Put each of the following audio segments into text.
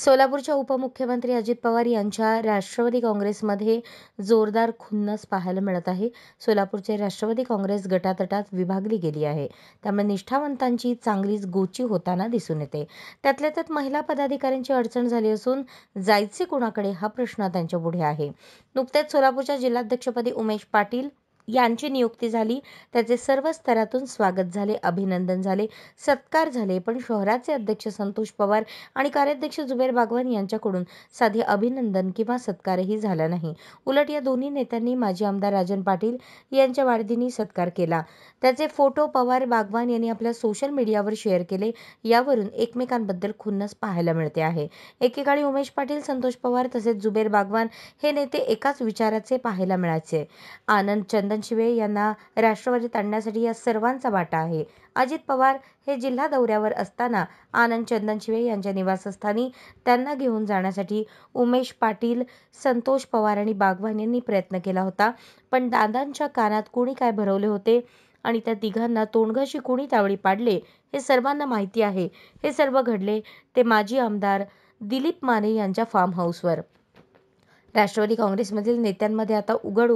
सोलापूरच्या उपमुख्यमंत्री अजित पवार यांच्या राष्ट्रवादी काँग्रेसमध्ये जोरदार खुन्नस पाहायला मिळत आहे। सोलापूरचे राष्ट्रवादी काँग्रेस गटातटात विभागली गेली आहे। त्यामुळे निष्ठावंतांची चांगलीच गोची होताना दिसून येते। त्यातल्या त्यात महिला पदाधिकाऱ्यांची अडचण झाली असून जायचे कोणाकडे हा प्रश्न त्यांच्या पुढे आहे। नुकतेच सोलापूरच्या जिल्हाध्यक्षपदी उमेश पाटील यांची नियुक्ती झाली। त्याचे सर्व स्तरातून स्वागत झाले, अभिनंदन झाले, सत्कार झाले, पण शहराचे अध्यक्ष संतोष पवार आणि कार्याध्यक्ष जुबेर बागवान यांच्याकडून साधे अभिनंदन किंवा सत्कारही झाला नाही। उलट या दोन्ही नेत्यांनी माजी आमदार राजन पाटील यांच्या वाढदिनी सत्कार केला। त्याचे फोटो पवार बागवान यांनी आपल्या सोशल मीडियावर शेअर केले। यावरून एकमेकांबद्दल खुन्नस पाहायला मिळते आहे। एकेकाळी उमेश पाटील, संतोष पवार तसेच जुबेर बागवान हे नेते एकाच विचाराचे पाहायला मिळायचे। आनंद चंदनशिवे यांना राष्ट्रवादीत आणण्यासाठी या सर्वांचा वाटा आहे। अजित पवार हे जिल्हा दौऱ्यावर असताना आनंद चंदनशिवे यांच्या निवासस्थानी त्यांना घेऊन जाण्यासाठी उमेश पाटील, संतोष पवार आणि बागवान यांनी प्रयत्न केला होता, पण दादांच्या कानात कोणी काय भरवले होते आणि त्या तिघांना तोंडघशी कोणी त्यावेळी पाडले हे सर्वांना माहिती आहे। हे सर्व घडले ते माजी आमदार दिलीप माने यांच्या फार्म हाऊसवर। राष्ट्रवादी काँग्रेसमधील नेत्यांमध्ये आता उघड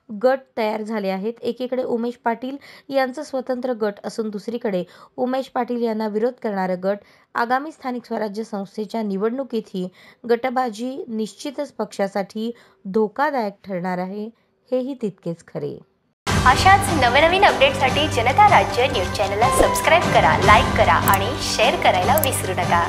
गट तयार झाले आहेत। एकीकडे उमेश पाटील यांचा स्वतंत्र गट असून दुसरीकडे उमेश पाटील यांना विरोध करणारा गट। आगामी स्थानिक स्वराज्य संस्थेच्या निवडणुकीतही गटबाजी निश्चितच पक्षासाठी धोकादायक ठरणार आहे, हेही तितकेच खरे। अशाच नवनवीन अपडेटसाठी जनता राज्य न्यूज चॅनलला सबस्क्राईब करा, लाईक करा आणि शेअर करायला विसरू नका।